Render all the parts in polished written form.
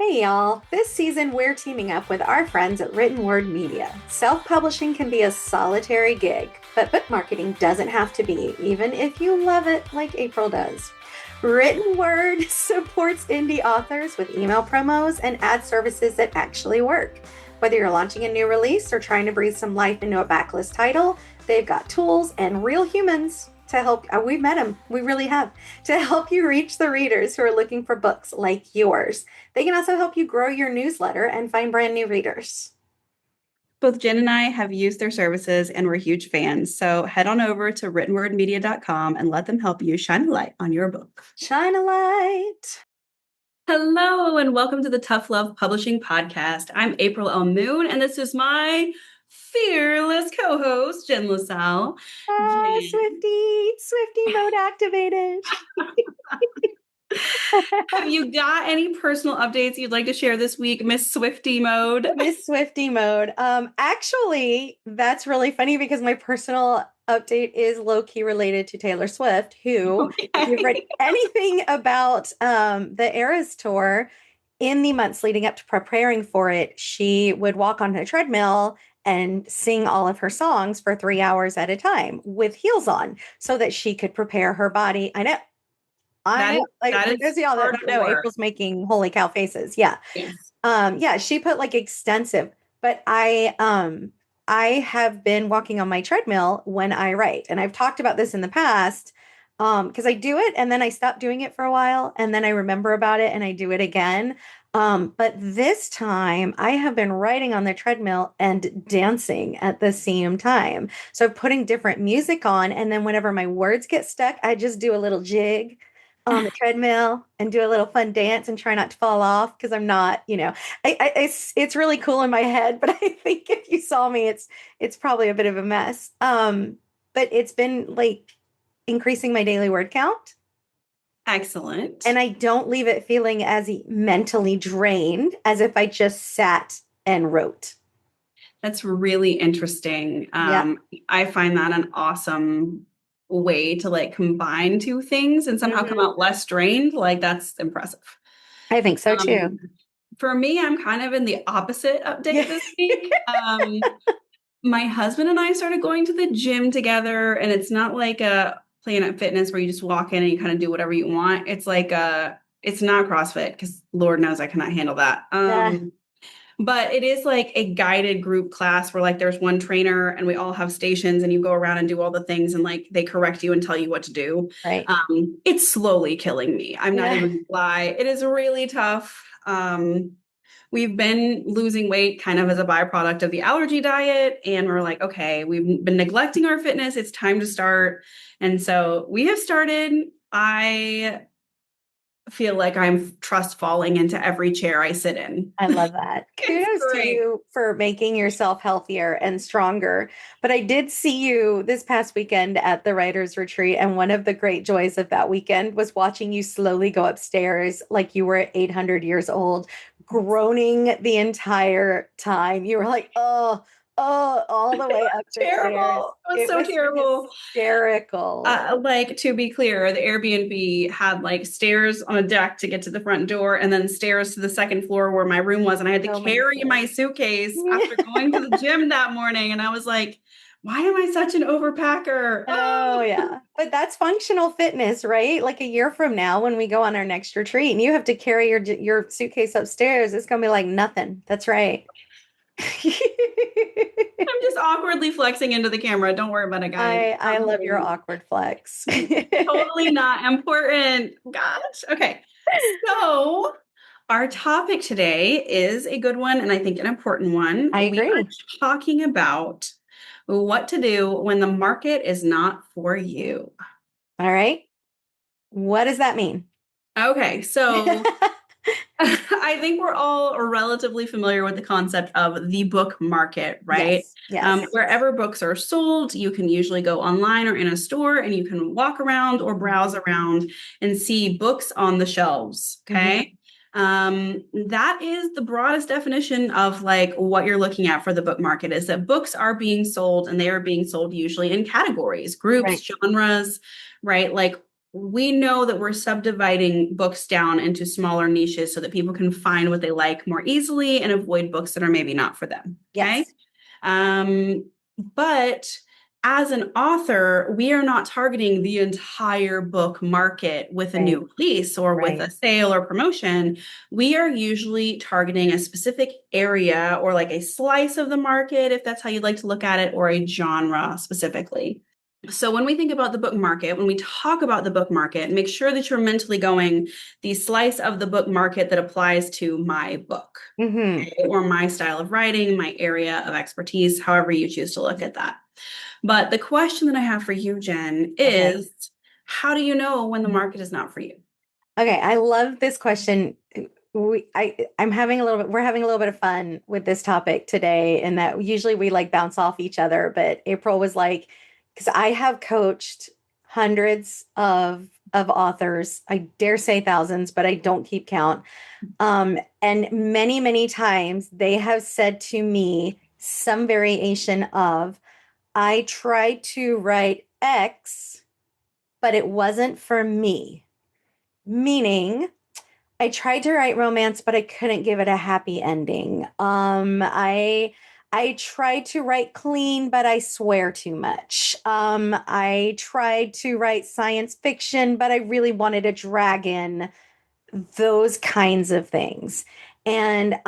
Hey y'all, this season we're teaming up with our friends at Written Word Media. Self publishing can be a solitary gig, but book marketing doesn't have to be, even if you love it like April does. Written Word supports indie authors with email promos and ad services that actually work. Whether you're launching a new release or trying to breathe some life into a backlist title, they've got tools and real humans to help. We've met them, we really have, to help you reach the readers who are looking for books like yours. They can also help you grow your newsletter and find brand new readers. Both Jen and I have used their services and we're huge fans. So head on over to writtenwordmedia.com and let them help you shine a light on your book. Shine a light. Hello, and welcome to the Tough Love Publishing Podcast. I'm April L. Moon, and this is my fearless co-host, Jen LaSalle. Swifty mode activated. Have you got any personal updates you'd like to share this week, Miss Swifty mode? Miss Swifty mode. Actually, that's really funny because my personal update is low-key related to Taylor Swift, who, if you've read anything about the Eras tour, in the months leading up to preparing for it, she would walk on a treadmill and sing all of her songs for 3 hours at a time with heels on so that she could prepare her body. I know. Like for those of y'all that don't know, April's making holy cow faces. Yeah. Yes. Yeah, she put like extensive, but I have been walking on my treadmill when I write. And I've talked about this in the past. Because I do it and then I stop doing it for a while and then I remember about it and I do it again. But this time I have been writing on the treadmill and dancing at the same time. So putting different music on, and then whenever my words get stuck, I just do a little jig on the treadmill and do a little fun dance and try not to fall off because I'm not, it's really cool in my head, but I think if you saw me, it's probably a bit of a mess. But it's been like increasing my daily word count. Excellent. And I don't leave it feeling as mentally drained as if I just sat and wrote. That's really interesting. Yeah. I find that an awesome way to like combine two things and somehow come out less drained. Like that's impressive. I think so too. For me, I'm kind of in the opposite update this week. My husband and I started going to the gym together, and it's not like a Planet Fitness where you just walk in and you kind of do whatever you want. It's like it's not CrossFit because Lord knows I cannot handle that. But it is like a guided group class where like there's one trainer and we all have stations and you go around and do all the things and like they correct you and tell you what to do. Right. It's slowly killing me. I'm not even gonna lie. It is really tough. We've been losing weight kind of as a byproduct of the allergy diet. And we're like, okay, we've been neglecting our fitness. It's time to start. And so we have started. I feel like I'm trust falling into every chair I sit in. I love that. Kudos to you for making yourself healthier and stronger. But I did see you this past weekend at the writers retreat. And one of the great joys of that weekend was watching you slowly go upstairs like you were 800 years old, groaning the entire time. You were like, oh, all the way up the terrible. Stairs. It was so terrible. Hysterical. Like, to be clear, the Airbnb had like stairs on a deck to get to the front door and then stairs to the second floor where my room was. And I had to carry my suitcase after going to the gym that morning. And I was like, why am I such an overpacker? Oh, yeah. But that's functional fitness, right? Like a year from now when we go on our next retreat and you have to carry your suitcase upstairs, it's going to be like nothing. That's right. I'm just awkwardly flexing into the camera. Don't worry about it, guys. I love your awkward flex. Totally not important. Gosh. Okay. So our topic today is a good one and I think an important one. I agree. We are talking about what to do when the market is not for you. All right. What does that mean? Okay. So I think we're all relatively familiar with the concept of the book market, right? Yes. Wherever books are sold, you can usually go online or in a store and you can walk around or browse around and see books on the shelves. Okay. That is the broadest definition of like what you're looking at for the book market is that books are being sold and they are being sold usually in categories, groups, genres, right? Like we know that we're subdividing books down into smaller niches so that people can find what they like more easily and avoid books that are maybe not for them. Okay. Yes. But as an author, we are not targeting the entire book market with a Right. new release or with Right. a sale or promotion. We are usually targeting a specific area or like a slice of the market, if that's how you'd like to look at it, or a genre specifically. So when we think about the book market, when we talk about the book market, make sure that you're mentally going the slice of the book market that applies to my book, Mm-hmm. okay, or my style of writing, my area of expertise, however you choose to look at that. But the question that I have for you, Jen, Okay. is how do you know when the market is not for you? Okay, I love this question. I'm having a little bit, we're having a little bit of fun with this topic today, and that usually we like bounce off each other. But April was like, because I have coached hundreds of authors, I dare say thousands, but I don't keep count. And many, many times they have said to me some variation of, I tried to write X, but it wasn't for me. Meaning, I tried to write romance, but I couldn't give it a happy ending. I tried to write clean, but I swear too much. I tried to write science fiction, but I really wanted a dragon, those kinds of things. And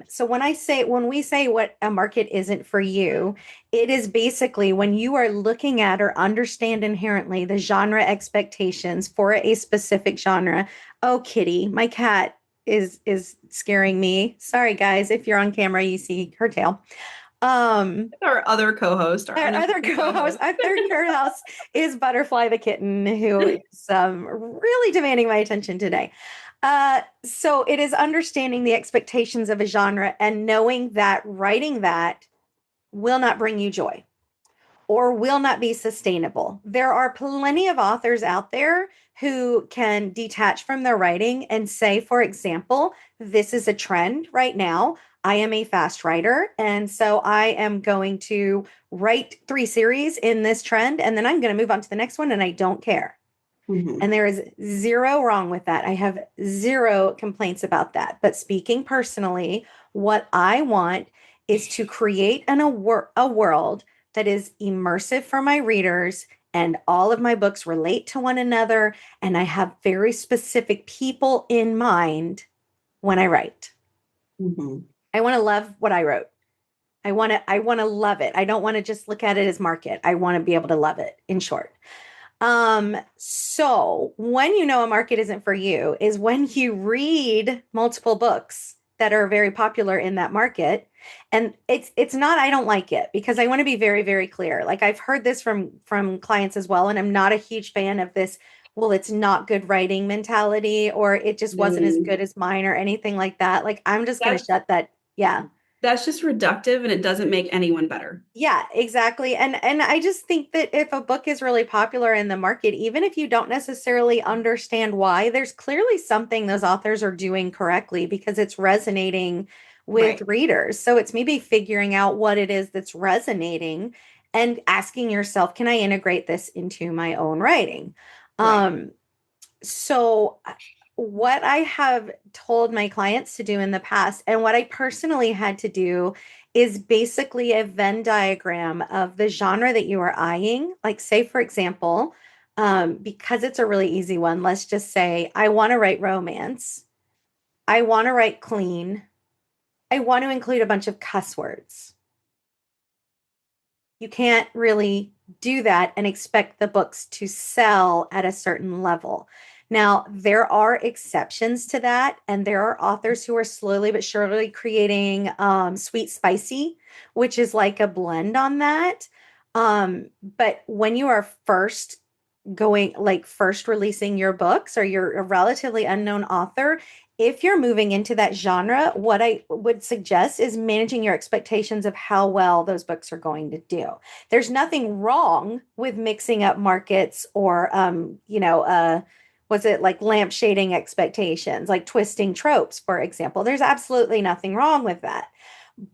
so when we say what a market isn't for you, it is basically when you are looking at or understand inherently the genre expectations for a specific genre. Oh, Kitty, my cat is scaring me. Sorry, guys, if you're on camera, you see her tail. Um, Our other co-host, our our other unofficial co-host, co-host. our third co-host is Butterfly the kitten, who is really demanding my attention today. So it is understanding the expectations of a genre and knowing that writing that will not bring you joy or will not be sustainable. There are plenty of authors out there who can detach from their writing and say, for example, this is a trend right now. I am a fast writer. And so I am going to write 3 series in this trend, and then I'm going to move on to the next one, and I don't care. Mhm. And there is zero wrong with that. I have zero complaints about that. But speaking personally, what I want is to create a world that is immersive for my readers, and all of my books relate to one another. And I have very specific people in mind when I write. Mhm. I want to love what I wrote. I want to love it. I don't want to just look at it as market. I want to be able to love it, in short. So when you know a market isn't for you is when you read multiple books that are very popular in that market. And it's not I don't like it, because I want to be very, very clear. Like, I've heard this from clients as well, and I'm not a huge fan of this, well, it's not good writing mentality, or it just wasn't as Mm. good as mine, or anything like that. Like, I'm just gonna That's shut that. Yeah. that's just reductive and it doesn't make anyone better. Yeah, exactly. And I just think that if a book is really popular in the market, even if you don't necessarily understand why, there's clearly something those authors are doing correctly, because it's resonating with Right. readers. So it's maybe figuring out what it is that's resonating and asking yourself, can I integrate this into my own writing? Right. Um, so what I have told my clients to do in the past, and what I personally had to do, is basically a Venn diagram of the genre that you are eyeing. Like, say, for example, because it's a really easy one, let's just say I want to write romance. I want to write clean. I want to include a bunch of cuss words. You can't really do that and expect the books to sell at a certain level. Now, there are exceptions to that, and there are authors who are slowly but surely creating sweet spicy, which is like a blend on that. But when you are first releasing your books, or you're a relatively unknown author, if you're moving into that genre, what I would suggest is managing your expectations of how well those books are going to do. There's nothing wrong with mixing up markets, or was it like lampshading expectations, like twisting tropes, for example. There's absolutely nothing wrong with that.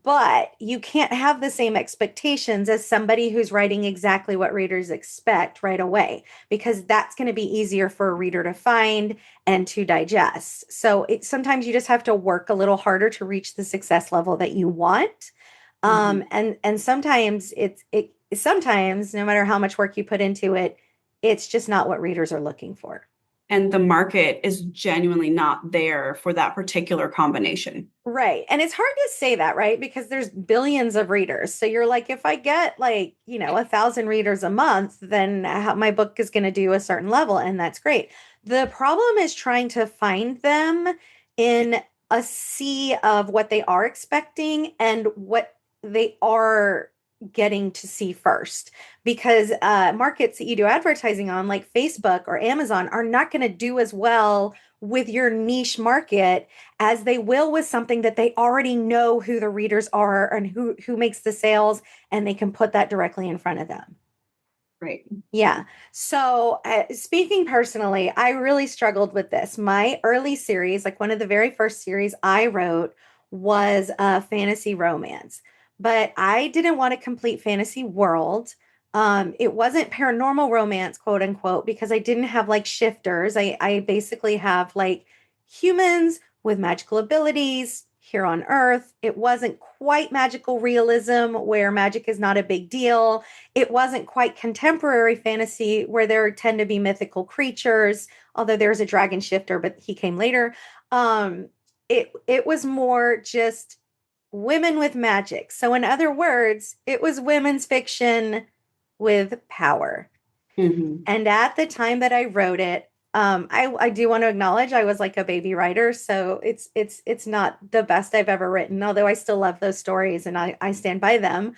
But you can't have the same expectations as somebody who's writing exactly what readers expect right away, because that's going to be easier for a reader to find and to digest. So sometimes you just have to work a little harder to reach the success level that you want. Mhm. And sometimes sometimes no matter how much work you put into it, it's just not what readers are looking for. And the market is genuinely not there for that particular combination. Right. And it's hard to say that, right? Because there's billions of readers. So you're like, if I get like, 1,000 readers a month, then my book is going to do a certain level, and that's great. The problem is trying to find them in a sea of what they are expecting and what they are getting to see first. Because markets that you do advertising on, like Facebook or Amazon, are not going to do as well with your niche market as they will with something that they already know who the readers are and who makes the sales, and they can put that directly in front of them. Right. Yeah. So, speaking personally, I really struggled with this. My early series, like one of the very first series I wrote, was a fantasy romance, but I didn't want a complete fantasy world. It wasn't paranormal romance, quote unquote, because I didn't have like shifters. I basically have like humans with magical abilities here on Earth. It wasn't quite magical realism where magic is not a big deal. It wasn't quite contemporary fantasy where there tend to be mythical creatures, although there's a dragon shifter, but he came later. It was more just women with magic. So in other words, it was women's fiction with power. Mhm. And at the time that I wrote it, I do want to acknowledge I was like a baby writer, so it's not the best I've ever written, although I still love those stories and I stand by them.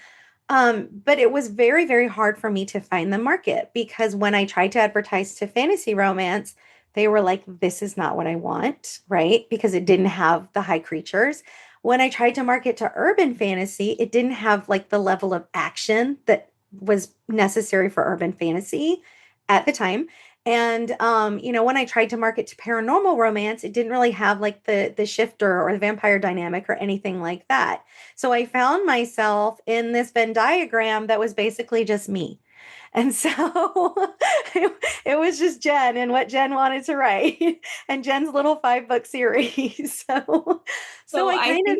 But it was very, very hard for me to find the market because when I tried to advertise to fantasy romance, they were like, this is not what I want, right? Because it didn't have the high creatures. When I tried to market to urban fantasy, it didn't have like the level of action that was necessary for urban fantasy at the time. And when I tried to market to paranormal romance, it didn't really have like the shifter or the vampire dynamic or anything like that. So I found myself in this Venn diagram that was basically just me. And so it was just Jen and what Jen wanted to write and Jen's little 5 book series. So So I kind of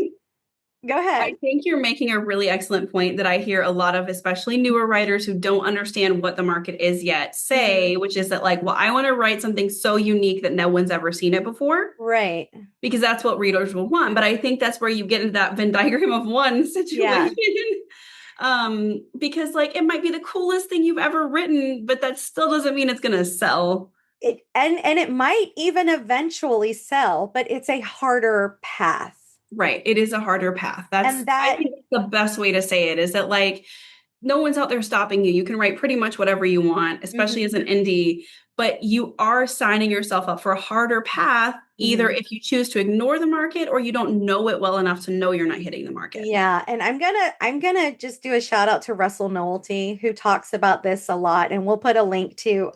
go I ahead. think you're making a really excellent point that I hear a lot of, especially newer writers who don't understand what the market is yet, Mhm. say, which is that, like, well, I want to write something so unique that no one's ever seen it before, Right. because that's what readers will want. But I think that's where you get into that Venn diagram of one Yeah. situation. Because like it might be the coolest thing you've ever written, but that still doesn't mean it's gonna sell. And it might even eventually sell, but it's a harder path. Right. It is a harder path. And I that think that's the best way to say it is that like no one's out there stopping you. You can write pretty much whatever you want, especially as mhm, an indie, but you are signing yourself up for a harder path, either mhm. if you choose to ignore the market or you don't know it well enough to know you're not hitting the market. Yeah, and I'm gonna just do a shout out to Russell Nohelty, who talks about this a lot, and we'll put a link to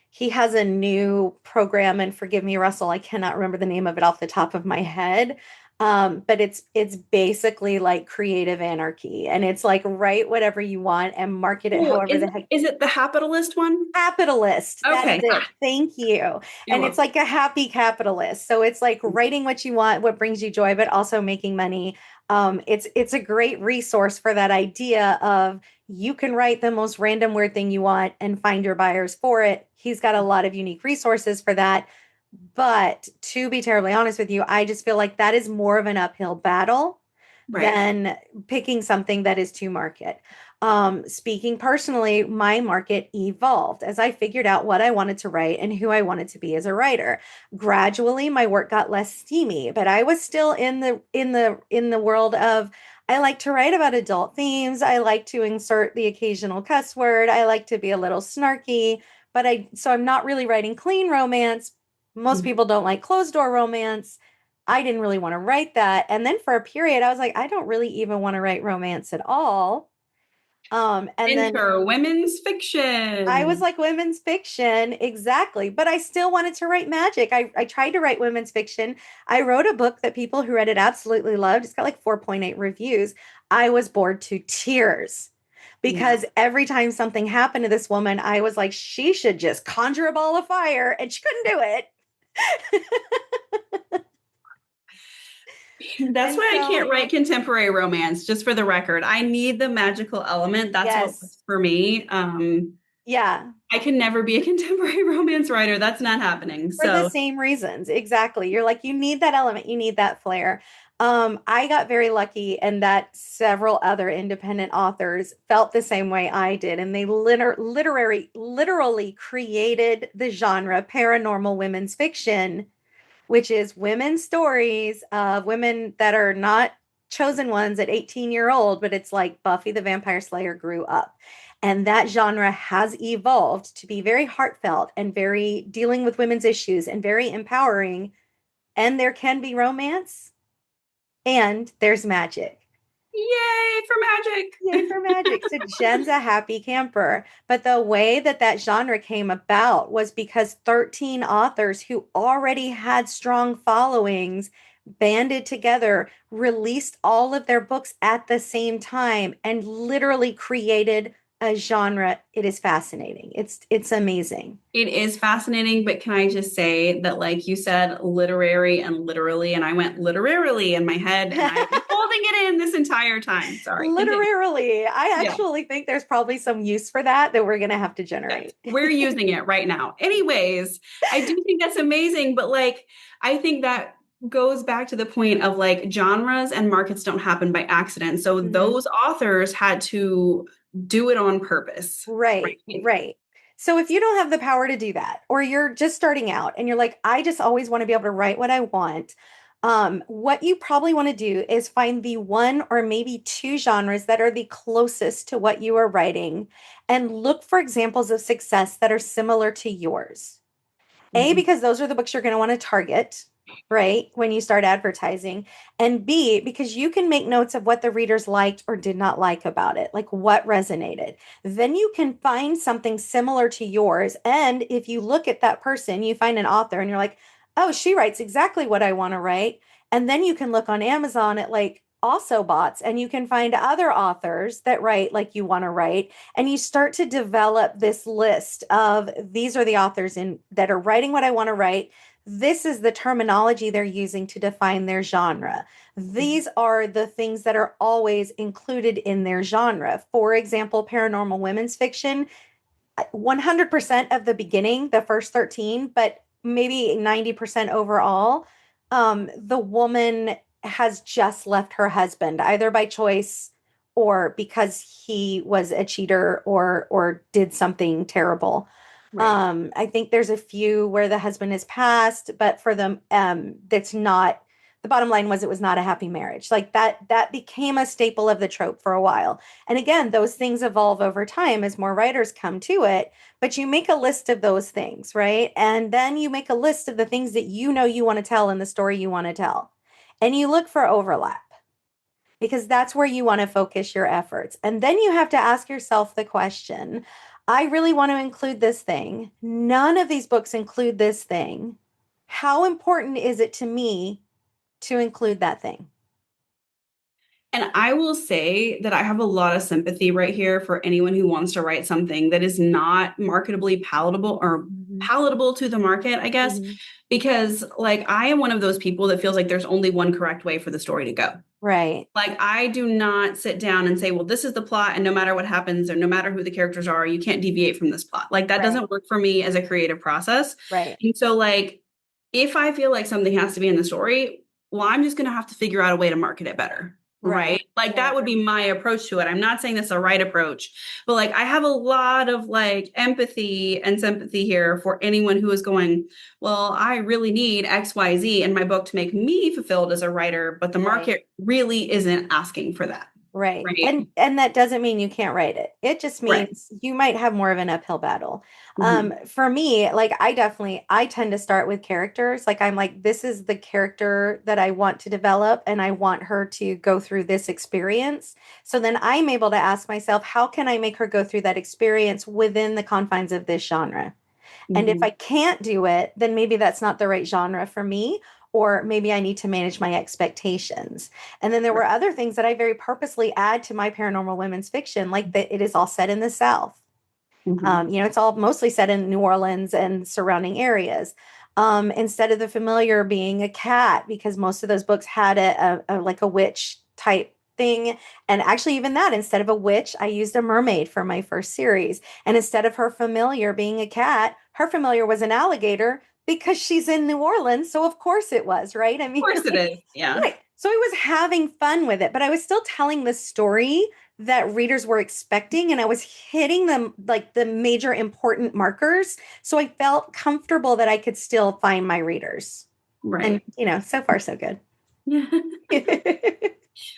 he has a new program, and forgive me, Russell, I cannot remember the name of it off the top of my head. But it's basically like creative anarchy, and it's like write whatever you want and market it Oh, however the heck. is it the capitalist one? Capitalist. That's Okay. it. Thank you. You're And it's welcome. like a happy capitalist. So it's like writing what you want, what brings you joy, but also making money. It's a great resource for that idea of you can write the most random weird thing you want and find your buyers for it. He's got a lot of unique resources for that. But to be terribly honest with you, I just feel like that is more of an uphill battle Right. than picking something that is to market. Speaking personally, my market evolved as I figured out what I wanted to write and who I wanted to be as a writer. Gradually, my work got less steamy, but I was still in the world of I like to write about adult themes. I like to insert the occasional cuss word. I like to be a little snarky, but I'm not really writing clean romance. Most Mhm. people don't like closed door romance. I didn't really want to write that. And then for a period, I was like, I don't really even want to write romance at all. And then Enter women's I was fiction. like women's fiction, exactly. But I still wanted to write magic. I tried to write women's fiction. I wrote a book that people who read it absolutely loved. It's got like 4.8 reviews. I was bored to tears Yeah. because every time something happened to this woman, I was like, she should just conjure a ball of fire, and she couldn't do it. That's And why I can't so, write contemporary romance, just for the record. I need the magical element. That's what yes, works for me. yeah. I can never be a contemporary romance writer. That's not happening. For the So, same reasons. Exactly. You're like, you need that element, you need that flair. I got very lucky in that several other independent authors felt the same way I did, and they literally created the genre paranormal women's fiction, which is women's stories of women that are not chosen ones at 18-year-old, but it's like Buffy the Vampire Slayer grew up. And that genre has evolved to be very heartfelt and very dealing with women's issues and very empowering. And there can be romance and there's magic. yay for Yay magic. for magic. So Jen's a happy camper. But the way that that genre came about was because 13 authors who already had strong followings banded together, released all of their books at the same time, and literally created a genre. It is fascinating. It's amazing. It is fascinating, but can I just say that, like you said, literary and literally, and I went literarily in my head, and I was holding it in this entire time. Sorry, continue. Literally, I Yeah, actually think there's probably some use for that we're going to have to yes, generate. we're using it right now. Anyways, I do think that's amazing, but like, I think that goes back to the point of like genres and markets don't happen by accident. So Mhm. those authors had to do it on purpose, Right, right? right. So if you don't have the power to do that, or you're just starting out and you're like, I just always want to be able to write what I want, what you probably want to do is find the one or maybe two genres that are the closest to what you are writing and look for examples of success that are similar to yours. A, Mhm. because those are the books you're going to want to target, right? When you start advertising. And B, because you can make notes of what the readers liked or did not like about it, like what resonated. Then you can find something similar to yours. And if you look at that person, you find an author and you're like, oh, she writes exactly what I want to write. And then you can look on Amazon at like also bots and you can find other authors that write like you want to write, and you start to develop this list of these are the authors in that are writing what I want to write. This is the terminology they're using to define their genre. These are the things that are always included in their genre. For example, paranormal women's fiction, 100% of the beginning, the first 13, but maybe 90% overall, the woman has just left her husband, either by choice or because he was a cheater or did something terrible. Right. I think there's a few where the husband is passed, but for them, that's not the bottom line was it was not a happy marriage. Like that became a staple of the trope for a while. And again, those things evolve over time as more writers come to it, but you make a list of those things, right? And then you make a list of the things that you know you want to tell in the story you want to tell. And you look for overlap because that's where you want to focus your efforts. And then you have to ask yourself the question, I really want to include this thing. None of these books include this thing. How important is it to me to include that thing? And I will say that I have a lot of sympathy right here for anyone who wants to write something that is not marketably palatable or Mhm. palatable to the market, I guess, Mhm. because like I am one of those people that feels like there's only one correct way for the story to go. Right, Like I do not sit down and say, well, this is the plot, and no matter what happens, or no matter who the characters are, you can't deviate from this plot. Like that right, doesn't work for me as a creative process. right, And so, like, if I feel like something has to be in the story, well, I'm just going to have to figure out a way to market it better. right, Right. Like that right. would be my approach to it. I'm not saying that's the right approach, but like I have a lot of like empathy and sympathy here for anyone who is going, well, I really need XYZ in my book to make me fulfilled as a writer, but the Right. market really isn't asking for that. Right. right? And that doesn't mean you can't write it. It just Right. means you might have more of an uphill battle. Mhm. For me, like I tend to start with characters. Like I'm like, this is the character that I want to develop and I want her to go through this experience. So then I'm able to ask myself, how can I make her go through that experience within the confines of this genre? And if I Mhm. can't do it, then maybe that's not the right genre for me, or maybe I need to manage my expectations. And then there were Right. other things that I very purposely add to my paranormal women's fiction, like that it is all set in the South. Mhm. It's all mostly set in New Orleans and surrounding areas. Instead of the familiar being a cat, because most of those books had like a witch type thing. And actually, even that, instead of a witch, I used a mermaid for my first series. And instead of her familiar being a cat, her familiar was an alligator because she's in New Orleans. So of course it was, right? I Of mean, course it like, is. Yeah. right. So I was having fun with it, but I was still telling the story that readers were expecting, and I was hitting them like the major important markers. So I felt comfortable that I could still find my readers. And, Right. so far, so good. Yeah.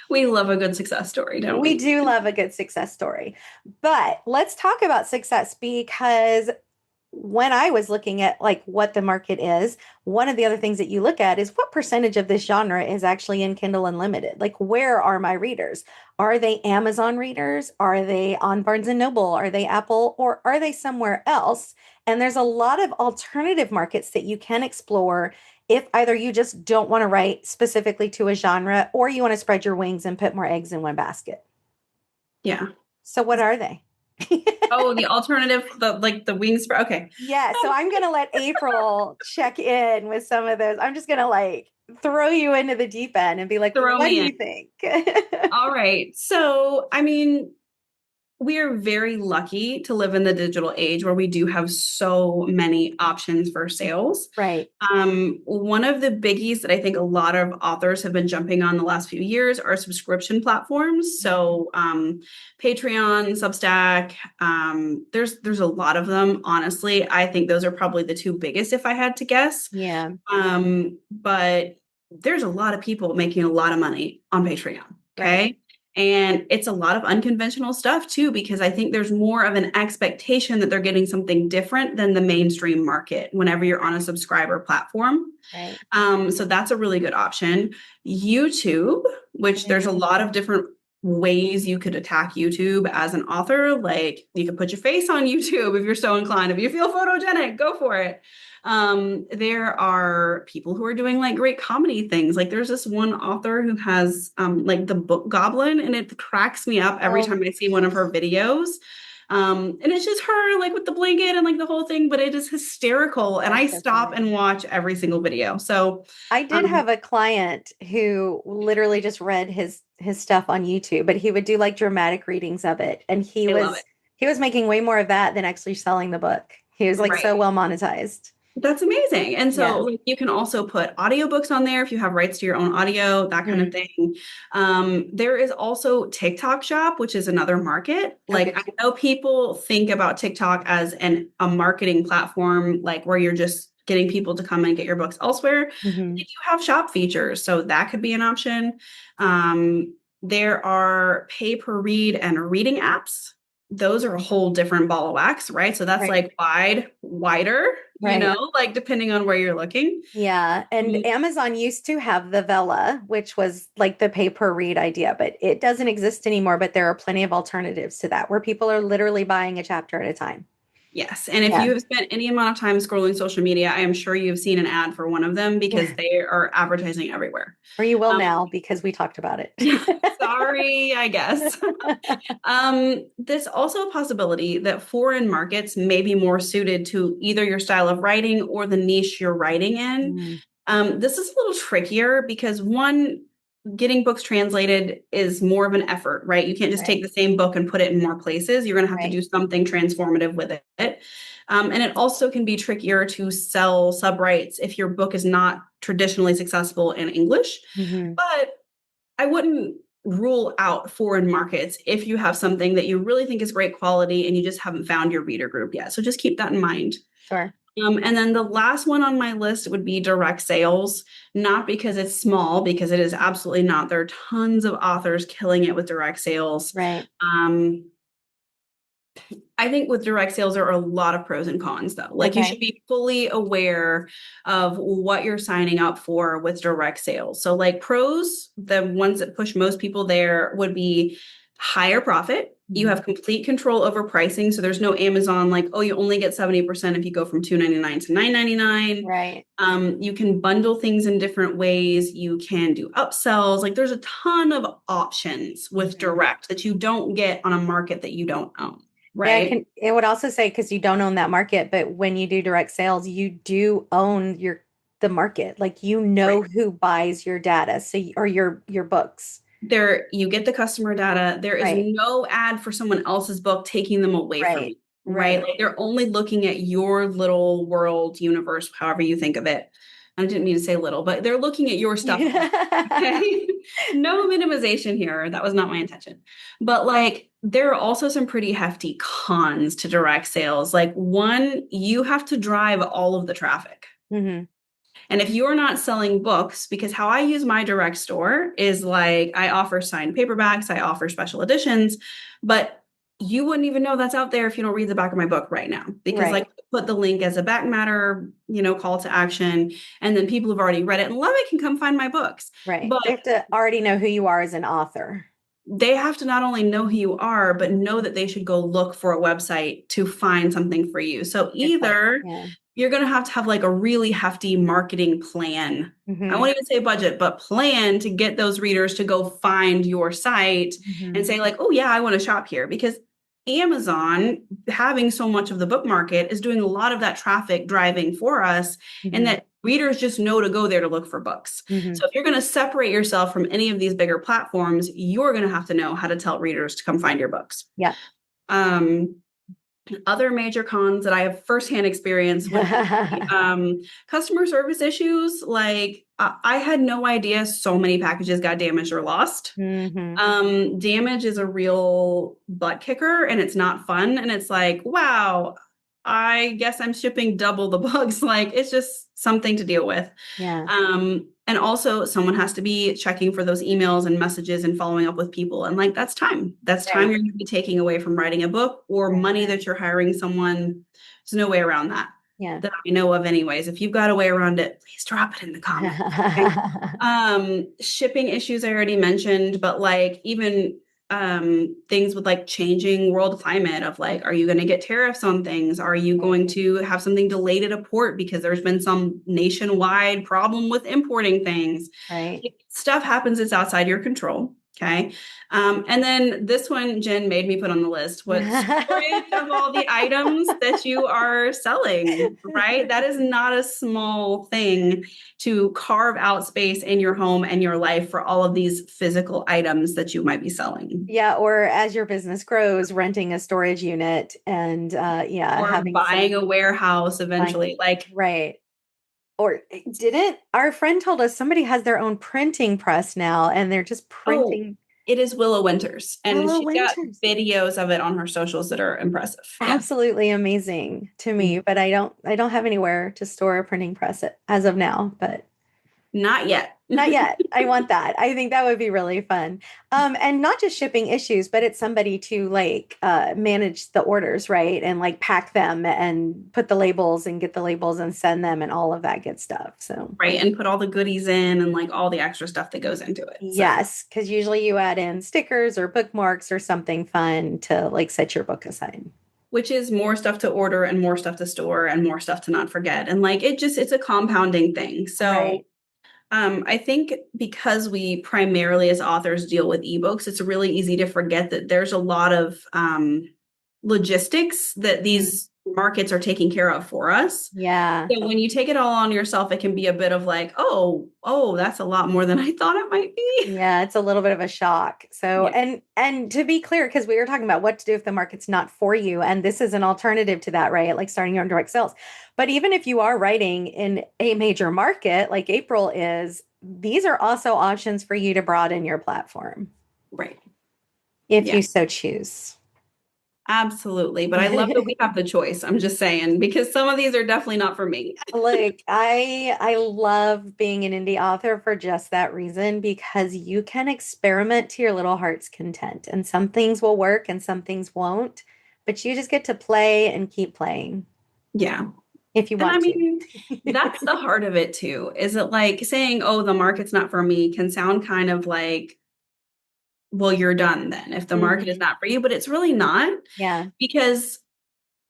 We love a good success story, don't We we? do love a good success story. But let's talk about success because when I was looking at like what the market is, one of the other things that you look at is what percentage of this genre is actually in Kindle Unlimited? Like, where are my readers? Are they Amazon readers? Are they on Barnes and Noble? Are they Apple? Or are they somewhere else? And there's a lot of alternative markets that you can explore if either you just don't want to write specifically to a genre or you want to spread your wings and put more eggs in one basket. Yeah. So, what are they? Oh, the alternative, the wing spread. Okay. Yeah, so I'm gonna let April check in with some of those. I'm just gonna like throw you into the deep end and be like, Throw what do me in. you think? All right. So, I mean, we are very lucky to live in the digital age where we do have so many options for sales. Right. One of the biggies that I think a lot of authors have been jumping on the last few years are subscription platforms. So Patreon, Substack, there's a lot of them. Honestly, I think those are probably the two biggest if I had to guess. Yeah, But there's a lot of people making a lot of money on Patreon. right. Okay. And it's a lot of unconventional stuff too, because I think there's more of an expectation that they're getting something different than the mainstream market whenever you're on a subscriber platform. Right. So that's a really good option. YouTube, which there's a Mhm. lot of different ways you could attack YouTube as an author. Like you could put your face on YouTube if you're so inclined. If you feel photogenic, go for it. There are people who are doing like great comedy things. Like there's this one author who has like the book Goblin, and it cracks me up every Oh, time I see one of her videos. And it's just her like with the blanket and like the whole thing, but it is hysterical. And I that's so stop funny. and watch every single video. So, I did um, have a client who literally just read his stuff on YouTube, but he would do like dramatic readings of it, and I love it. he was making way more of that than actually selling the book. He was like so Right. well monetized. That's amazing. And so Yeah. like you can also put audiobooks on there if you have rights to your own audio, that kind of Mm. thing. There is also TikTok Shop, which is another market. Okay. Like I know people think about TikTok as a marketing platform, like where you're just getting people to come and get your books elsewhere. They Hmm. do have shop features, so that could be an option. There are pay per read and reading apps. Those are a whole different ball of wax, right? So that's Right. like wider, Right. like depending on where you're looking. Yeah. And Mm, Amazon used to have the Vela, which was like the pay per read idea, but it doesn't exist anymore. But there are plenty of alternatives to that where people are literally buying a chapter at a time. yes. And if Yeah. you have spent any amount of time scrolling social media, I am sure you've seen an ad for one of them because they are advertising everywhere. Or you will Um, now because we talked about it. yeah, sorry, I guess. There's also a possibility that foreign markets may be more suited to either your style of writing or the niche you're writing in. Mm, This is a little trickier because one, getting books translated is more of an effort, right? You can't just right. take the same book and put it in more places. You're going to have to Right. do something transformative with it. And it also can be trickier to sell subrights if your book is not traditionally successful in English. Hmm. But I wouldn't rule out foreign markets if you have something that you really think is great quality and you just haven't found your reader group yet. So just keep that in mind. Sure. And then the last one on my list would be direct sales, not because it's small, because it is absolutely not. There are tons of authors killing it with direct sales. Right. I think with direct sales, there are a lot of pros and cons, though. Like you should Okay. be fully aware of what you're signing up for with direct sales. So, like pros, the ones that push most people there would be higher profit. You Mhm. have complete control over pricing. So there's no Amazon like, oh, you only get 70% if you go from $2.99 to $9.99. Right. You can bundle things in different ways. You can do upsells. Like there's a ton of options with Mhm. direct that you don't get on a market that you don't own, Yeah, right? it would also say because you don't own that market, but when you do direct sales, you do own the market. Like you know Right. who buys your data, so or your books. There, you get the customer data. There is Right. no ad for someone else's book taking them away from you, Right. right? Right. Like they're only looking at your little world universe, however you think of it. I didn't mean to say little, but they're looking at your stuff. Okay. No minimization here. That was not my intention. But like, there are also some pretty hefty cons to direct sales. Like, one, you have to drive all of the traffic. Hmm. And if you're not selling books, because how I use my direct store is like I offer signed paperbacks, I offer special editions, but you wouldn't even know that's out there if you don't read the back of my book right now. Because like Right. put the link as a back matter, call to action, and then people who've already read it and love it can come find my books. Right. But They have to already know who you are as an author. they have to not only know who you are, but know that they should go look for a website to find something for you. So Good point. either Yeah. you're going to have like a really hefty marketing plan. I Hmm. won't even say budget, but plan to get those readers to go find your site and Hmm. say, like, oh, yeah, I want to shop here. Because Amazon, having so much of the book market, is doing a lot of that traffic driving for us, and Hmm. that readers just know to go there to look for books. Hmm. So if you're going to separate yourself from any of these bigger platforms, you're going to have to know how to tell readers to come find your books. Yeah. Um, Other major cons that I have firsthand experience would be customer service issues. Like I had no idea so many packages got damaged or lost. Hmm. Damage is a real butt kicker and it's not fun. And it's like, wow, I guess I'm shipping double the bugs. Like it's just something to deal with. Yeah. And also someone has to be checking for those emails and messages and following up with people. And like that's time. That's time Right. you're going to be taking away from writing a book or Right. money that you're hiring someone. There's no way around that Yeah. that I know of anyways. If you've got a way around it, please drop it in the comments. Okay? Shipping issues I already mentioned, but like even things with like changing world climate of like, are you going to get tariffs on things? Are you Right. going to have something delayed at a port because there's been some nationwide problem with importing things? Right. Stuff happens, it's outside your control. Okay. And then this one, Jen made me put on the list. What storage of all the items that you are selling, right? That is not a small thing to carve out space in your home and your life for all of these physical items that you might be selling. Yeah, or as your business grows, renting a storage unit and yeah, Or having buying some a warehouse buying, eventually. Like, right. Or didn't our friend told us somebody has their own printing press now and they're just oh, printing it is Willow Winters. And Willow she's got Winters. videos of it on her socials that are impressive. Yeah. Absolutely amazing to me, but I don't have anywhere to store a printing press as of now, but Not yet. not yet. I want that. I think that would be really fun. And not just shipping issues, but it's somebody to like manage the orders, right? And like pack them and put the labels and get the labels and send them and all of that good stuff. So Right. And put all the goodies in and like all the extra stuff that goes into it. So, yes, because usually you add in stickers or bookmarks or something fun to like set your book aside. which is more stuff to order and more stuff to store and more stuff to not forget. And like it's a compounding thing. So Right. I think because we primarily as authors deal with ebooks, it's really easy to forget that there's a lot of logistics that Mhm. these markets are taking care of for us. Yeah. So when you take it all on yourself, it can be a bit of like, oh, that's a lot more than I thought it might be. Yeah, it's a little bit of a shock. So, Yeah. and to be clear, because we were talking about what to do if the market's not for you, and this is an alternative to that, right? Like starting your own direct sales. But even if you are writing in a major market like April is, these are also options for you to broaden your platform Right. if Yeah. you so choose. Absolutely. But I love that we have the choice. I'm just saying, because some of these are definitely not for me. Like I love being an indie author for just that reason because you can experiment to your little heart's content and some things will work and some things won't, but you just get to play and keep playing Yeah. if you And I want to. mean, that's the heart of it too. Is it like saying, oh, the market's not for me can sound kind of like, well, you're done then if the market is Mhm. not for you, but it's really not Yeah, because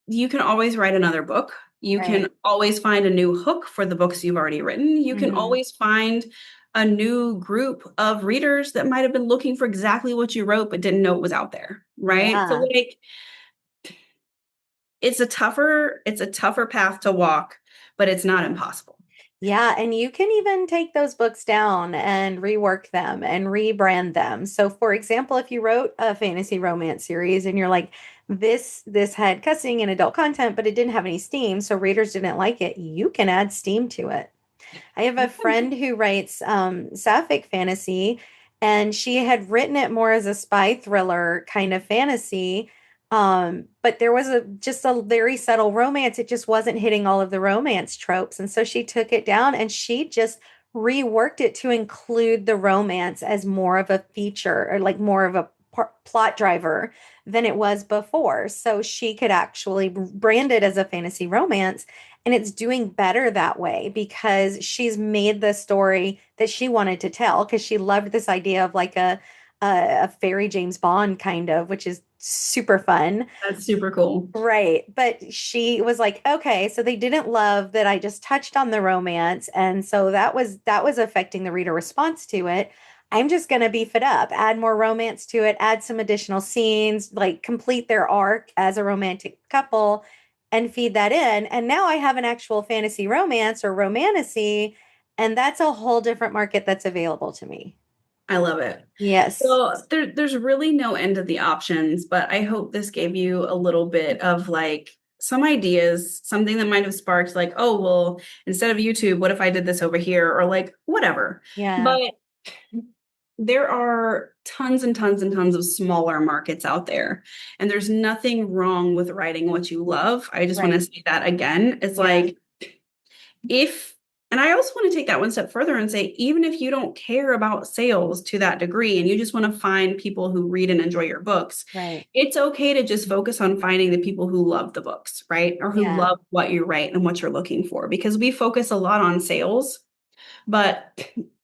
you can always write another book. You right. can always find a new hook for the books you've already written. You can Hmm. always find a new group of readers that might have been looking for exactly what you wrote but didn't know it was out there, right? So Yeah. like it's a tougher path to walk, but it's not impossible. Yeah, and you can even take those books down and rework them and rebrand them. So for example, if you wrote a fantasy romance series and you're like, this had cussing and adult content, but it didn't have any steam, so readers didn't like it, you can add steam to it. I have a friend who writes sapphic fantasy, and she had written it more as a spy thriller kind of fantasy. But there was a just a very subtle romance. It just wasn't hitting all of the romance tropes. And so she took it down and she just reworked it to include the romance as more of a feature or like more of a plot driver than it was before. So she could actually brand it as a fantasy romance, and it's doing better that way because she's made the story that she wanted to tell because she loved this idea of like a fairy James Bond kind of, which is super fun. That's super cool. Right. But she was like, okay, so they didn't love that I just touched on the romance. And so that was affecting the reader response to it. I'm just going to beef it up, add more romance to it, add some additional scenes, like complete their arc as a romantic couple and feed that in. And now I have an actual fantasy romance or romantasy, and that's a whole different market that's available to me. I love it. Yes. So there's really no end to the options, but I hope this gave you a little bit of like some ideas, something that might have sparked like, oh, well, instead of YouTube, what if I did this over here? Or like whatever. Yeah. But there are tons and tons and tons of smaller markets out there. And there's nothing wrong with writing what you love. I just want to Right. say that again. It's Yeah. like if and I also want to take that one step further and say, even if you don't care about sales to that degree and you just want to find people who read and enjoy your books, Right. it's okay to just focus on finding the people who love the books, right? Or who Yeah. love what you write and what you're looking for. Because we focus a lot on sales, but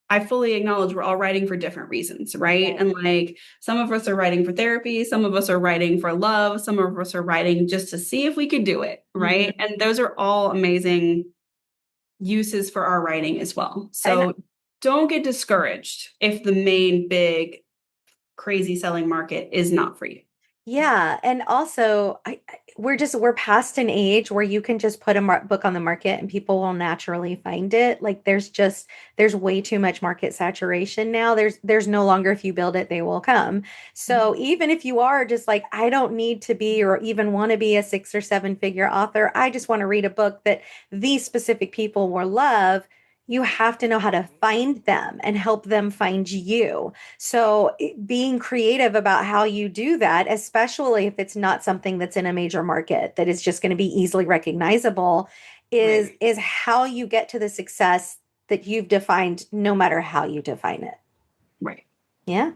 I fully acknowledge we're all writing for different reasons, right? Right. And like some of us are writing for therapy, some of us are writing for love, some of us are writing just to see if we could do it, right? Mhm. And those are all amazing uses for our writing as well. And So don't get discouraged if the main big crazy selling market is not for you. yeah, and also we're past an age where you can just put a book on the market and people will naturally find it. Like there's way too much market saturation now. There's no longer if you build it, they will come. So even if you are just like I don't need to be or even want to be a 6 or 7 figure author, I just want to read a book that these specific people will love. You have to know how to find them and help them find you. So being creative about how you do that, especially if it's not something that's in a major market that is just going to be easily recognizable, is Right. is how you get to the success that you've defined, no matter how you define it. Right. Yeah.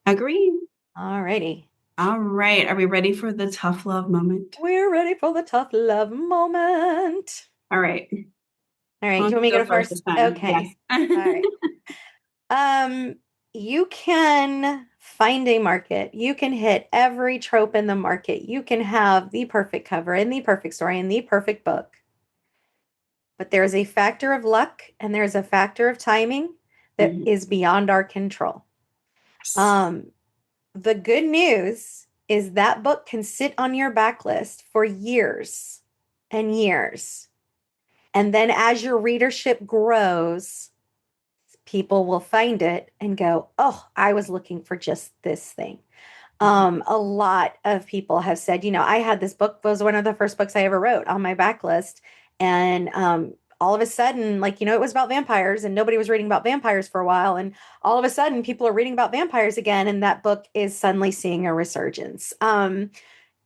Agreed. All righty. All right. Are we ready for the tough love moment? We're ready for the tough love moment. All right. All right. I'll Do you want me to go go first this first? time. Yes. Okay. All right. Um, you can find a market. You can hit every trope in the market. You can have the perfect cover and the perfect story and the perfect book. But there's a factor of luck and there's a factor of timing that Mhm. is beyond our control. Yes. Um, the good news is that book can sit on your backlist for years and years. And then as your readership grows, people will find it and go, oh, I was looking for just this thing. Mhm. A lot of people have said, I had this book was one of the first books I ever wrote on my backlist. And all of a sudden, like, it was about vampires and nobody was reading about vampires for a while. And all of a sudden, people are reading about vampires again. And that book is suddenly seeing a resurgence.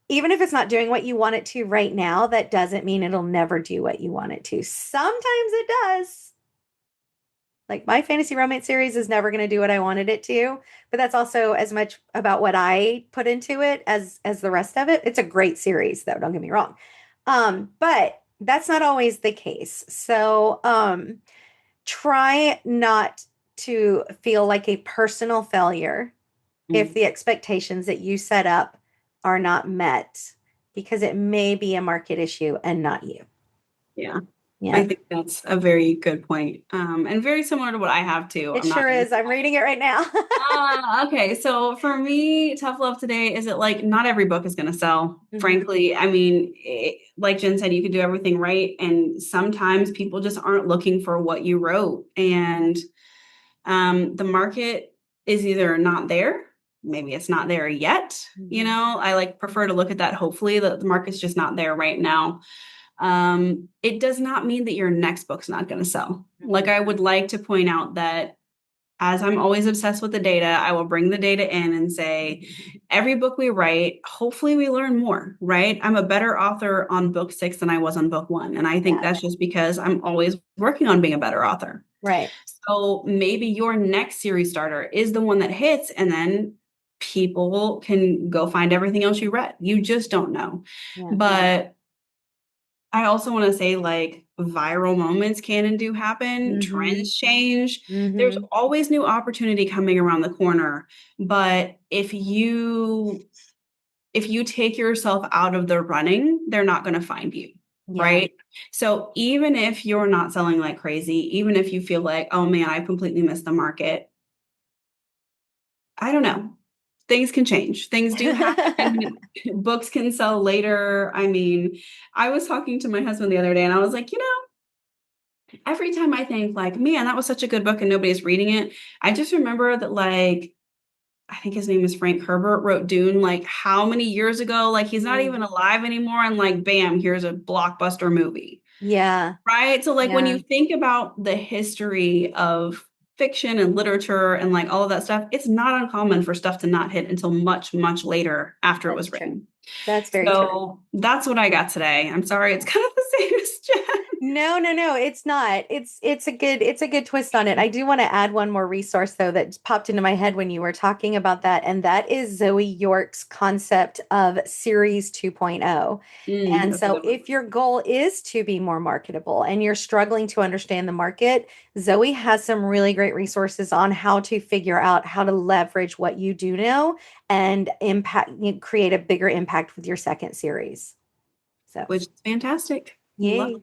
even if it's not doing what you want it to right now, that doesn't mean it'll never do what you want it to. Sometimes it does. Like my fantasy romance series is never going to do what I wanted it to, but that's also as much about what I put into it as the rest of it. It's a great series though, don't get me wrong. But that's not always the case. So, try not to feel like a personal failure if Mm. the expectations that you set up are not met because it may be a market issue and not you. Yeah. I Yeah. think that's a very good point. And very similar to what I have too. It I'm not sure gonna is. I'm reading it right now. Okay. So for me, tough love today is it like not every book is going to sell. Mhm. Frankly, I mean, like Jen said, you can do everything right, and sometimes people just aren't looking for what you wrote, and the market is either not there, maybe it's not there yet. Mhm. I like prefer to look at that. Hopefully, that the market's just not there right now. It does not mean that your next book's not going to sell. Like I would like to point out that as I'm always obsessed with the data, I will bring the data in and say, every book we write, hopefully we learn more, right? I'm a better author on book 6 than I was on book 1. And I think Yeah. that's just because I'm always working on being a better author. Right. So maybe your next series starter is the one that hits, and then people can go find everything else you read. You just don't know. Yeah. But I also want to say, like, viral moments can and do happen. Mhm. Trends change. There's Mhm. always new opportunity coming around the corner. But if you take yourself out of the running, they're not going to find you. Yeah. Right. So even if you're not selling like crazy, even if you feel like, oh man, I completely missed the market, I don't know. Things can change. Things do happen. Books can sell later. I mean, I was talking to my husband the other day and I was like, every time I think like, man, that was such a good book and nobody's reading it, I just remember that like I think his name is Frank Herbert wrote Dune like how many years ago? Like he's not Mm. even alive anymore and like bam, here's a blockbuster movie. Yeah. Right? So like when Yeah. you think about the history of fiction and literature and like all of that stuff, it's not uncommon for stuff to not hit until much, much later after it That's was true. written. That's very true. So that's what I got today. I'm sorry, it's kind of the same as Jen. No, no, no, it's not. It's a good twist on it. I do want to add one more resource though that popped into my head when you were talking about that, and that is Zoe York's concept of Series 2.0. And That's a so good one. if your goal is to be more marketable and you're struggling to understand the market, Zoe has some really great resources on how to figure out how to leverage what you do know and create a bigger impact with your second series. So, Which is fantastic. Love it. yay.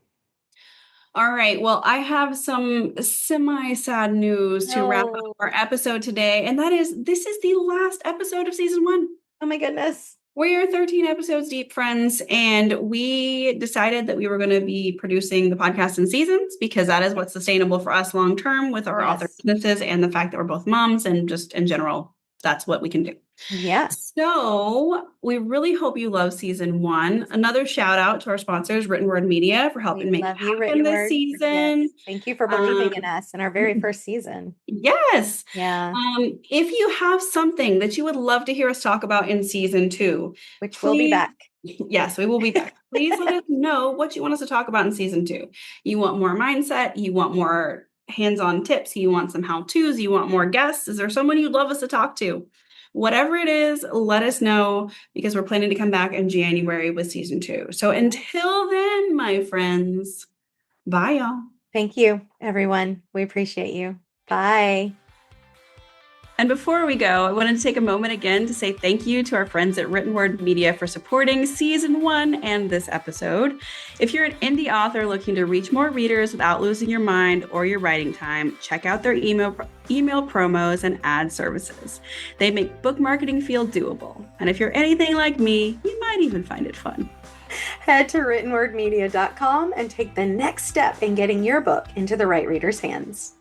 All right. Well, I have some semi-sad news to wrap up No. our episode today, and that is this is the last episode of season 1. Oh my goodness. We're 13 episodes deep, friends, and we decided that we were going to be producing the podcast in seasons because that is what's sustainable for us long term with our author Yes. businesses and the fact that we're both moms and just in general, that's what we can do. Yeah. So we really hope you love season 1. Another shout out to our sponsors, Written Word Media, for We helping make it love you, happen written this word. Yes. season. Thank you for believing in Um, us in our very first season. yes. Yeah. If you have something that you would love to hear us talk about in season 2, Which will be please, back. yes, we will be back. Please let us know what you want us to talk about in season 2. You want more mindset? You want more hands-on tips? You want some how-tos? You want more guests? Is there someone you'd love us to talk to? Whatever it is, let us know because we're planning to come back in January with season 2. So until then, my friends, bye y'all. Thank you, everyone. We appreciate you. Bye. And before we go, I wanted to take a moment again to say thank you to our friends at Written Word Media for supporting season 1 and this episode. If you're an indie author looking to reach more readers without losing your mind or your writing time, check out their email promos and ad services. They make book marketing feel doable. And if you're anything like me, you might even find it fun. Head to writtenwordmedia.com and take the next step in getting your book into the right reader's hands.